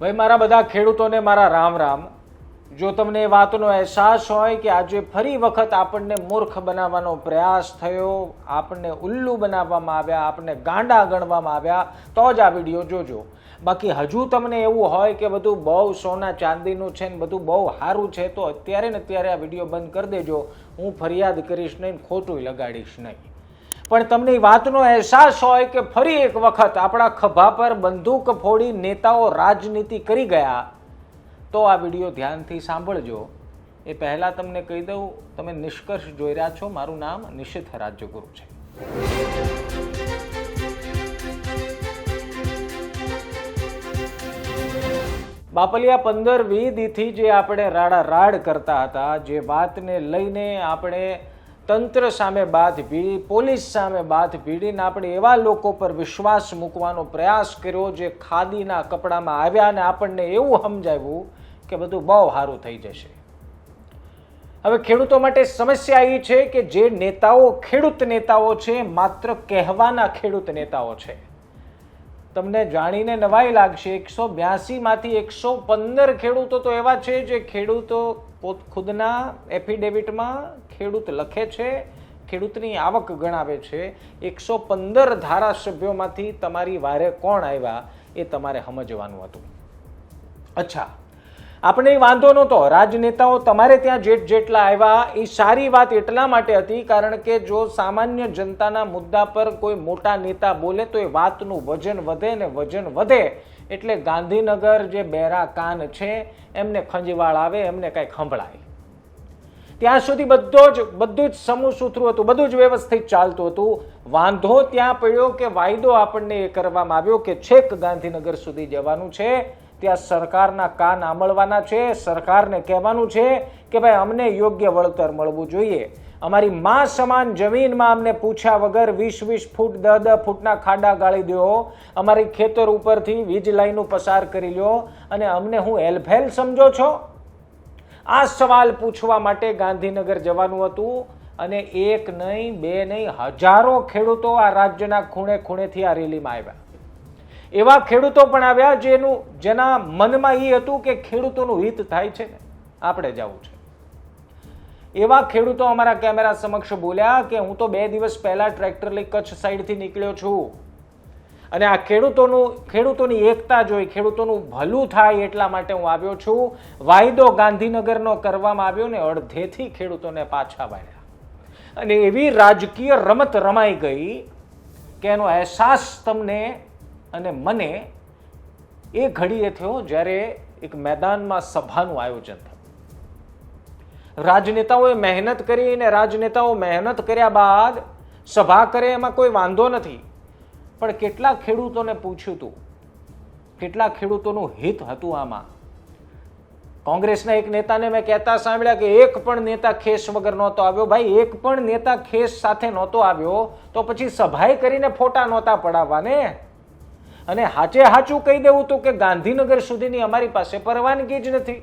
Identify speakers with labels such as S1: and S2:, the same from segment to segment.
S1: ભાઈ મારા બધા ખેડૂતોને મારા રામ રામ. જો તમને એ વાતનો અહેસાસ હોય કે આજે ફરી વખત આપણને મૂર્ખ બનાવવાનો પ્રયાસ થયો, આપણને ઉલ્લુ બનાવવામાં આવ્યા, આપણને ગાંડા ગણવામાં આવ્યા, તો જ આ વિડીયો જોજો. બાકી હજુ તમને એવું હોય કે બધું બહુ સોના ચાંદીનું છે ને બધું બહુ સારું છે, તો અત્યારે ને અત્યારે આ વિડીયો બંધ કરી દેજો. હું ફરિયાદ કરીશ નહીં, ખોટું લગાડીશ નહીં. પણ તમને એ વાતનો અહેસાસ હોય કે ફરી એક વખત આપણા ખભા પર બંદૂક ફોડી નેતાઓ રાજનીતિ કરી ગયા, તો આ વિડીયો ધ્યાનથી સાંભળજો. એ પહેલાં તમને કહી દઉં, તમે નિષ્કર્ષ જોઈ રહ્યા છો, મારું નામ નિશિથ રાજ્યગુરુ છે. બાપલિયા 15-20 દીથી જે આપણે રાડ કરતા હતા, જે વાતને લઈને આપણે તંત્ર સામે બાથ ભીડી, પોલીસ સામે બાથ ભીડીને આપણે એવા લોકો પર વિશ્વાસ મૂકવાનો પ્રયાસ કર્યો જે ખાદીના કપડામાં આવ્યા અને આપણને એવું સમજાવ્યું કે બધું બહુ સારું થઈ જશે. હવે ખેડૂતો માટે સમસ્યા એ છે કે જે નેતાઓ ખેડૂત નેતાઓ છે, માત્ર કહેવાના ખેડૂત નેતાઓ છે. તમને જાણીને નવાઈ લાગશે, 182 માંથી 115 ખેડૂતો તો એવા છે જે ખેડૂતો ખુદના એફિડેવિટમાં ખેડૂત લખે છે, ખેડૂતની આવક ગણાવે છે. 115 ધારાસભ્યોમાંથી તમારી વારે કોણ આવ્યા એ તમારે સમજવાનું હતું. અચ્છા, આપણે વાંધો નહોતો, રાજનેતાઓ તમારે ત્યાં જેટલા આવ્યા એ સારી વાત એટલા માટે હતી કારણ કે જો સામાન્ય જનતાના મુદ્દા પર કોઈ મોટા નેતા બોલે તો એ વાતનું વજન વધે ને વજન વધે એટલે ગાંધીનગર જે બેરા કાન છે એમને ખંજવાળ આવે, એમને કંઈક સંભળાય. ત્યાં સુધી બધું જ સમૂહ સૂત્રું હતું, બધું જ વ્યવસ્થિત ચાલતું હતું. વાંધો ત્યાં પડ્યો કે વાયદો આપણને એ કરવામાં આવ્યો કે છેક ગાંધીનગર સુધી જવાનું છે, ત્યાં સરકારના કાન આંબળવાના છે, સરકારને કહેવાનું છે કે ભાઈ અમને યોગ્ય વળતર મળવું જોઈએ. અમારી માં સમાન જમીનમાં અમને પૂછ્યા વગર 20-20 ફૂટ 10-10 ફૂટના ખાડા ગાળી દો, અમારી ખેતર ઉપરથી વીજ લાઈનો પસાર કરી લ્યો અને અમને હું હેલફેલ સમજો છો? આ સવાલ પૂછવા માટે ગાંધીનગર જવાનું હતું. અને એક નહીં, બે નહીં, હજારો ખેડૂતો આ રાજ્યના ખૂણે ખૂણેથી આ રેલીમાં આવ્યા. એવા ખેડૂતો પણ આવ્યા જેના મનમાં એ હતું કે ખેડૂતોનું હિત થાય છે ને આપણે જવું છે. એવા ખેડૂતો અમારા કેમેરા સમક્ષ બોલ્યા કે હું તો 2 દિવસ પહેલા ટ્રેક્ટર લઈ કચ્છ સાઈડથી નીકળ્યો છું અને આ ખેડૂતોની એકતા જોઈ, ખેડૂતોનું ભલું થાય એટલા માટે હું આવ્યો છું. વાયદો ગાંધીનગરનો કરવામાં આવ્યો ને અડધેથી ખેડૂતોને પાછા વાળ્યા અને એવી રાજકીય રમત રમાઈ ગઈ કે એનો અહેસાસ તમને અને મને એ ઘડીએ થયો જ્યારે એક મેદાનમાં સભાનું આયોજન થયું. રાજનેતાઓએ મહેનત કરી અને રાજનેતાઓ મહેનત કર્યા બાદ સભા કરે એમાં કોઈ વાંધો નથી, પણ કેટલા ખેડૂતોને પૂછ્યું હતું, કેટલા ખેડૂતોનું હિત હતું આમાં? કોંગ્રેસના એક નેતાને મેં કહેતા સાંભળ્યા કે એક પણ નેતા ખેસ વગર નહોતો આવ્યો. ભાઈ એક પણ નેતા ખેસ સાથે નહોતો આવ્યો તો પછી સભાએ કરીને ફોટા નહોતા પડાવવા ને. અને હાચે હાચું કહી દેવું હતું કે ગાંધીનગર સુધીની અમારી પાસે પરવાનગી જ નથી.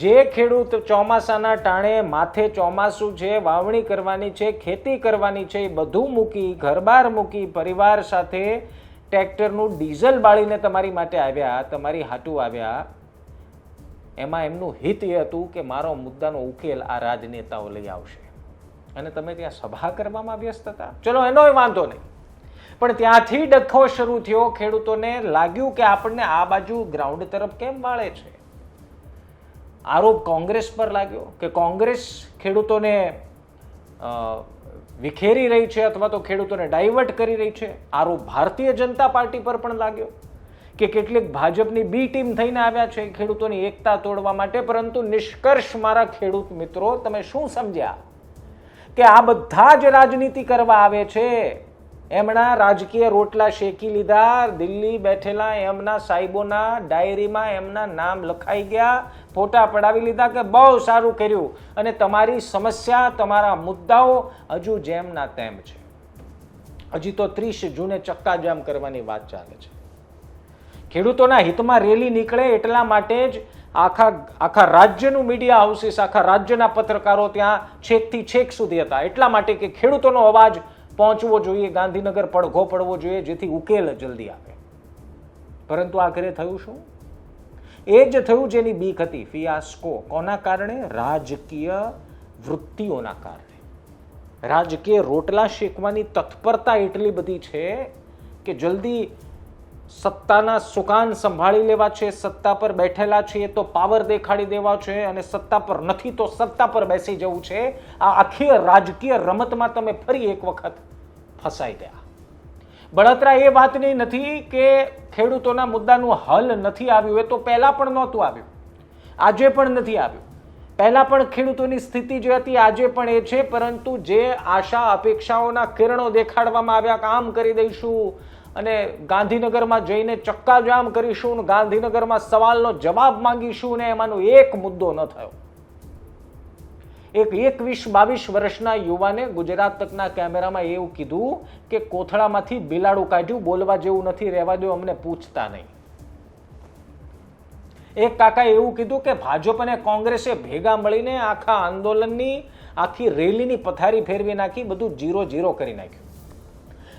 S1: જે ખેડૂત ચોમાસાના ટાણે માથે ચોમાસું છે, વાવણી કરવાની છે, ખેતી કરવાની છે, એ બધું મૂકી, ઘરબાર મૂકી, પરિવાર સાથે ટ્રેક્ટરનું ડીઝલ બાળીને તમારી માટે આવ્યા, તમારી હાટું આવ્યા, એમાં એમનું હિત એ હતું કે મારો મુદ્દાનો ઉકેલ આ રાજનેતાઓ લઈ આવશે અને તમે ત્યાં સભા કરવામાં વ્યસ્ત હતા. ચલો એનો વાંધો નહીં, પણ ત્યાંથી ડખો શરૂ થયો. ખેડૂતોને લાગ્યું કે આપણને આ બાજુ ગ્રાઉન્ડ તરફ કેમ વાળે છે. આરોપ કોંગ્રેસ પર લાગ્યો કે કોંગ્રેસ ખેડૂતોને વિખેરી રહી છે અથવા તો ખેડૂતોને ડાયવર્ટ કરી રહી છે. આરોપ ભારતીય જનતા પાર્ટી પર પણ લાગ્યો કે કેટલીક ભાજપની બી ટીમ થઈને આવ્યા છે ખેડૂતોની એકતા તોડવા માટે. પરંતુ નિષ્કર્ષ મારા ખેડૂત મિત્રો, તમે શું સમજ્યા કે આ બધા જ રાજનીતિ કરવા આવે છે. એમના રાજકીય રોટલા શેકી લીધા, દિલ્હી બેઠેલા એમના સાહેબોના ડાયરીમાં એમના નામ લખાઈ ગયા, ફોટા પડાવી લીધા કે બહુ સારું કર્યું અને તમારી સમસ્યા, તમારા મુદ્દાઓ હજુ જેમના તેમ છે. હજી તો 30 જૂને ચક્કાજામ કરવાની વાત ચાલે છે. ખેડૂતોના હિતમાં રેલી નીકળે એટલા માટે જ આખા રાજ્યનું મીડિયા હાઉસીસ, આખા રાજ્યના પત્રકારો ત્યાં છેકથી છેક સુધી હતા. એટલા માટે કે ખેડૂતોનો અવાજ પહોંચવો જોઈએ, ગાંધીનગર પડઘો પડવો જોઈએ જેથી ઉકેલ જલ્દી આવે. પરંતુ આખરે થયું શું? એ જ થયું જેની બીક હતી, ફિયાસ્કો. કોના કારણે? રાજકીય વૃત્તિઓના કારણે. રાજકીય રોટલા શેકવાની તત્પરતા એટલી બધી છે કે જલ્દી સત્તાના સુકાન સંભાળી લેવા છે, સત્તા પર બેઠેલા છીએ તો પાવર દેખાડી દેવા છે, અને સત્તા પર નથી તો સત્તા પર બેસી જવું છે. આ આખી રાજકીય રમતમાં તમે ફરી એક વખત ફસાઈ ગયા. બળતરા એ વાતની નથી કે ખેડૂતોના મુદ્દાનું હલ નથી આવ્યું, એ તો પહેલા પણ નહોતું આવ્યું, આજે પણ નથી આવ્યું. પહેલા પણ ખેડૂતોની સ્થિતિ જે હતી આજે પણ એ છે, પરંતુ જે આશા અપેક્ષાઓના કિરણો દેખાડવામાં આવ્યા કે આમ કરી દઈશું અને ગાંધીનગરમાં જઈને ચક્કાજામ કરીશું, ગાંધીનગરમાં સવાલનો જવાબ માંગીશું, ને એમાંનો એક મુદ્દો ન થયો. એક 21-22 વર્ષના યુવાને ગુજરાત તકના કેમેરામાં એવું કીધું કે કોથળામાંથી બિલાડું કાઢ્યું, બોલવા જેવું નથી, રહેવા દો, અમને પૂછતા નહીં. એક કાકાએ એવું કીધું કે ભાજપ અને કોંગ્રેસે ભેગા મળીને આખા આંદોલનની આખી રેલીની પથારી ફેરવી નાખી, બધું 0-0 કરી નાખ્યું.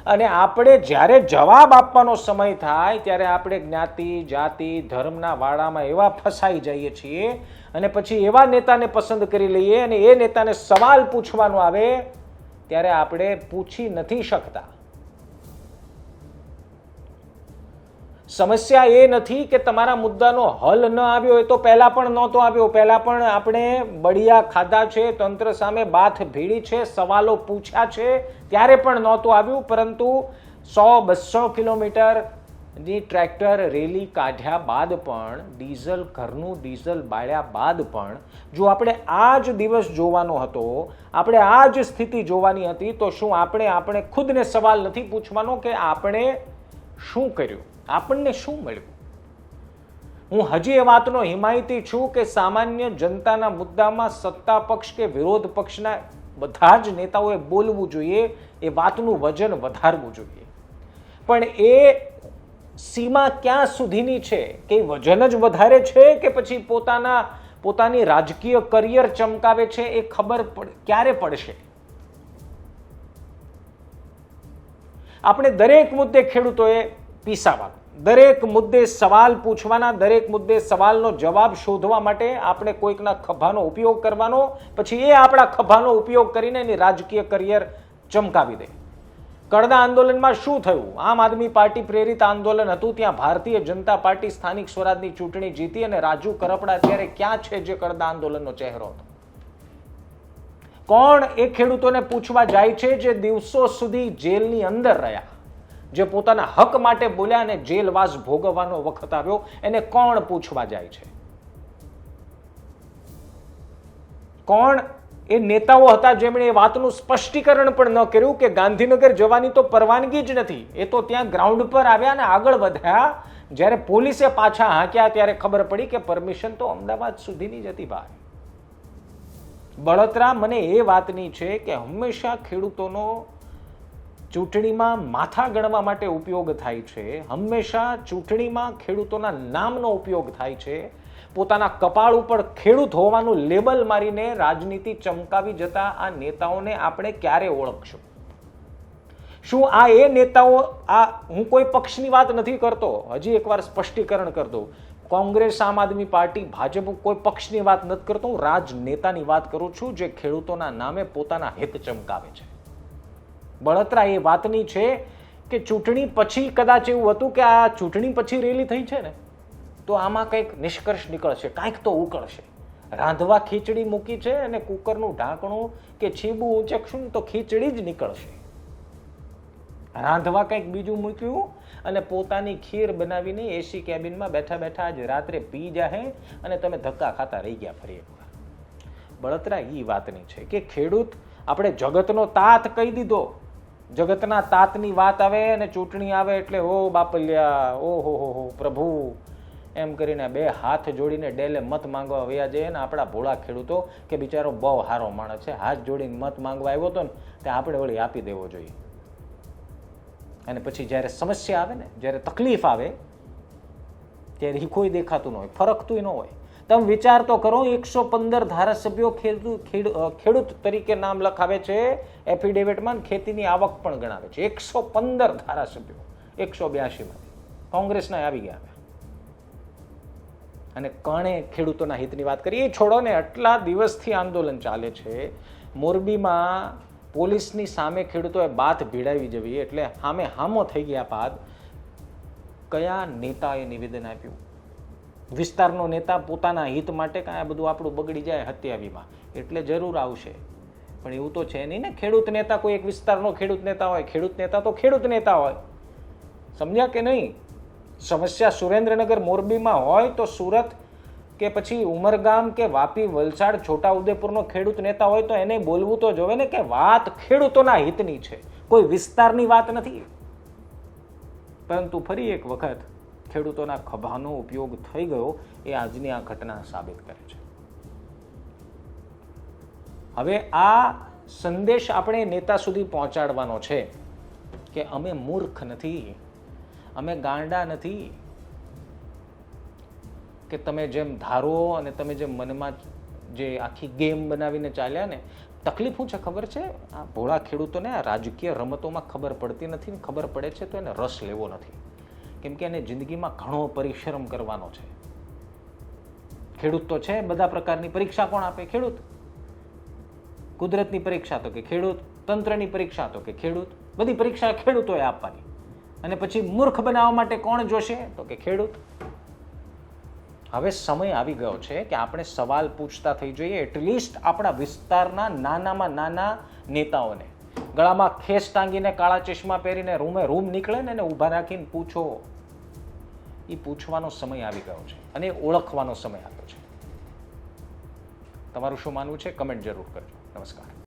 S1: અને આપણે જ્યારે જવાબ આપવાનો સમય થાય ત્યારે આપણે જ્ઞાતિ, જાતિ, ધર્મના વાડામાં એવા ફસાઈ જઈએ છીએ, અને પછી એવા નેતાને પસંદ કરી લઈએ, અને એ નેતાને સવાલ પૂછવાનો આવે ત્યારે આપણે પૂછી નથી શકતા. સમસ્યા એ નથી કે તમારા મુદ્દાનો હલ ન આવ્યો, એ તો પહેલા પણ નહોતો આવ્યો. પહેલા પણ આપણે બળિયા ખાધા છે, તંત્ર સામે બાથ ભીડી છે, સવાલો પૂછ્યા છે, ત્યારે પણ નહોતું આવ્યું. પરંતુ 100-200 કિલોમીટરની ટ્રેક્ટર રેલી કાઢ્યા બાદ પણ, ડીઝલ, ઘરનું ડીઝલ બાળ્યા બાદ પણ જો આપણે આ જ દિવસ જોવાનો હતો, આપણે આ જ સ્થિતિ જોવાની હતી, તો શું આપણે ખુદને સવાલ નથી પૂછવાનો કે આપણે શું કર્યું, આપણને શું મળ્યું? હું હજી એ વાતનો હિમાયતી છું કે સામાન્ય જનતાના મુદ્દામાં સત્તા પક્ષ કે વિરોધ પક્ષના બધા જ નેતાઓએ બોલવું જોઈએ, એ વાતનું વજન વધારવું જોઈએ. પણ એ સીમા ક્યાં સુધીની છે કે વજન જ વધારે છે કે પછી પોતાની રાજકીય કરિયર ચમકાવે છે, એ ખબર ક્યારે પડશે? આપણે દરેક મુદ્દે ખેડૂતોએ પીસાવા, દરેક મુદ્દે સવાલ પૂછવાના, દરેક મુદ્દે સવાલનો જવાબ શોધવા માટે આપણે કોઈકના ખભાનો ઉપયોગ કરવાનો, પછી એ આપણા ખભાનો ઉપયોગ કરીને એની રાજકીય કરિયર ચમકાવી દે. કડદા આંદોલનમાં શું થયું? આમ આદમી પાર્ટી પ્રેરિત આંદોલન હતું. ત્યાં ભારતીય જનતા પાર્ટી સ્થાનિક સ્વરાજની ચૂંટણી જીતી, અને રાજુ કરપડા અત્યારે ક્યાં છે જે કડદા આંદોલનનો ચહેરો હતો? કોણ એ ખેડૂતોને પૂછવા જાય છે જે દિવસો સુધી જેલની અંદર રહ્યા, જે પોતાના હક માટે બોલ્યા અને જેલવાસ ભોગવવાનો વખત આવ્યો? એને કોણ પૂછવા જાય છે? કોણ એ નેતાઓ હતા જેમણે એ વાતનું સ્પષ્ટીકરણ પણ ન કર્યું કે ગાંધીનગર જવાની તો પરવાનગી જ નથી? એ તો ત્યાં ગ્રાઉન્ડ પર આવ્યા અને આગળ વધ્યા. જ્યારે પોલીસે પાછા હાંક્યા ત્યારે ખબર પડી કે પરમિશન તો અમદાવાદ સુધીની જ હતી. ભાઈ, બળતરા મને એ વાતની છે કે હંમેશા ખેડૂતોનો ચૂંટણીમાં માથા ગણવા માટે ઉપયોગ થાય છે, હંમેશા ચૂંટણીમાં ખેડૂતોના નામનો ઉપયોગ થાય છે. પોતાના કપાળ ઉપર ખેડૂત હોવાનું લેબલ મારીને રાજનીતિ ચમકાવી જતા આ નેતાઓને આપણે ક્યારે ઓળખશું? શું આ એ નેતાઓ, હું કોઈ પક્ષની વાત નથી કરતો, હજી એકવાર સ્પષ્ટીકરણ કરી દઉં, કોંગ્રેસ, આમ આદમી પાર્ટી, ભાજપ, કોઈ પક્ષની વાત નથી કરતો, હું રાજનેતાની વાત કરું છું જે ખેડૂતોના નામે પોતાના હિત ચમકાવે છે. બળતરા એ વાતની છે કે ચૂંટણી પછી કદાચ એવું હતું કે આ ચૂંટણી પછી રેલી થઈ છે ને, તો આમાં કંઈક નિષ્કર્ષ નીકળશે, કાંઈક તો ઉકળશે. રાંધવા ખીચડી મૂકી છે અને કુકરનું ઢાંકણું કે છીબું ઊંચકશું તો ખીચડી જ નીકળશે. રાંધવા કંઈક બીજું મૂક્યું અને પોતાની ખીર બનાવીને એસી કેબિનમાં બેઠા બેઠા આજ રાત્રે પી જાહે અને તમે ધક્કા ખાતા રહી ગયા ફરી એકવાર. બળતરા એ વાતની છે કે ખેડૂત, આપણે જગતનો તાત કહી દીધો, જગતના તાતની વાત આવે અને ચૂંટણી આવે એટલે ઓ બાપલિયા, ઓ હો પ્રભુ એમ કરીને બે હાથ જોડીને ડેલે મત માંગવા વયા જઈએ ને આપણા ભોળા ખેડૂતો કે બિચારો બહુ સારો માણસ છે, હાથ જોડીને મત માંગવા આવ્યો હતો ને ત્યાં આપણે વળી આપી દેવો જોઈએ. અને પછી જ્યારે સમસ્યા આવે ને, જ્યારે તકલીફ આવે ત્યારે એ કોઈ દેખાતું ન હોય, ફરકતું ન હોય. તમે વિચાર તો કરો, 115 ધારાસભ્યો ખેડૂત તરીકે નામ લખાવે છે એફિડેવિટમાં, ખેતીની આવક પણ ગણાવે છે. 115 ધારાસભ્યો 182માંથી કોંગ્રેસના આવી ગયા અને કોણે ખેડૂતોના હિતની વાત કરી એ છોડો ને. આટલા દિવસથી આંદોલન ચાલે છે. મોરબીમાં પોલીસની સામે ખેડૂતોએ બાથ ભીડાવી જવી એટલે સામે હામો થઈ ગયા બાદ કયા નેતાએ નિવેદન આપ્યું? વિસ્તારનો નેતા પોતાના હિત માટે કાંઈ આ બધું આપણું બગડી જાય હત્યાવીમાં એટલે જરૂર આવશે, પણ એવું તો છે નહીં ને. ખેડૂત નેતા કોઈ એક વિસ્તારનો ખેડૂત નેતા હોય, ખેડૂત નેતા તો ખેડૂત નેતા હોય. સમજ્યા કે નહીં? સમસ્યા સુરેન્દ્રનગર મોરબીમાં હોય તો સુરત કે પછી ઉમરગામ કે વાપી વલસાડ છોટાઉદેપુરનો ખેડૂત નેતા હોય તો એને બોલવું તો જોવે ને કે વાત ખેડૂતોના હિતની છે, કોઈ વિસ્તારની વાત નથી. પરંતુ ફરી એક વખત ખેડૂતોના ખભાનો ઉપયોગ થઈ ગયો એ આજની આ ઘટના સાબિત કરે છે. હવે આ સંદેશ આપણે નેતા સુધી પહોંચાડવાનો છે કે અમે મૂર્ખ નથી, અમે ગાંડા નથી કે તમે જેમ ધારો અને તમે જેમ મનમાં જે આખી ગેમ બનાવીને ચાલ્યા ને. તકલીફ શું છે ખબર છે? આ ભોળા ખેડૂતોને આ રાજકીય રમતોમાં ખબર પડતી નથી ને ખબર પડે છે તો એને રસ લેવો નથી, કેમ કે એને જિંદગીમાં ઘણો પરિશ્રમ કરવાનો છે. ખેડૂત તો છે બધા પ્રકારની પરીક્ષા કોણ આપે? ખેડૂત. કુદરતની પરીક્ષા તો કે ખેડૂત, તંત્રની પરીક્ષા તો કે ખેડૂત, બધી પરીક્ષા ખેડૂતોએ આપવાની. અને પછી મૂર્ખ બનાવવા માટે કોણ જોશે? તો કે ખેડૂત. હવે સમય આવી ગયો છે કે આપણે સવાલ પૂછતા થઈ જઈએ, એટલીસ્ટ આપણા વિસ્તારના નાનામાં નાના નેતાઓને. ગળામાં ખેસ ટાંગીને કાળા ચશ્મા પહેરીને રૂમ નીકળે ને એને ઊભા રાખીને પૂછો. એ પૂછવાનો સમય આવી ગયો છે અને ઓળખવાનો સમય આવ્યો છે. તમારું શું માનવું છે? કમેન્ટ જરૂર કરજો. નમસ્કાર.